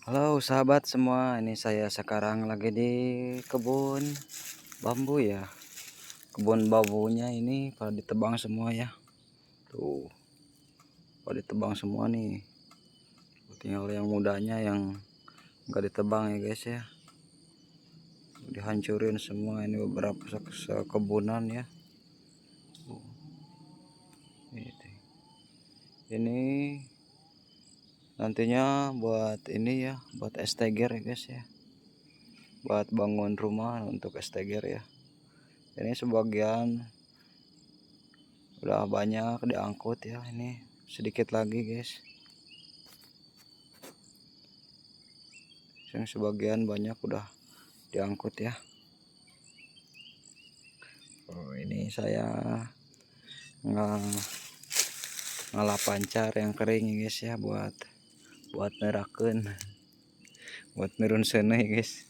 Halo sahabat semua, ini saya sekarang lagi di kebun bambu ya. Kebun bambunya ini pada ditebang semua ya. Tuh, pada ditebang semua nih. Tinggal yang mudanya yang enggak ditebang ya guys ya. Dihancurin semua ini beberapa sekebunan ya. Ini nantinya buat ini ya, buat esteger ya guys ya. Buat bangun rumah untuk esteger ya. Ini sebagian udah banyak diangkut ya, ini sedikit lagi guys, yang sebagian banyak udah diangkut ya. Ini saya ngalah pancar yang kering ya guys ya, buat nerakeun buat nurun sana ya guys.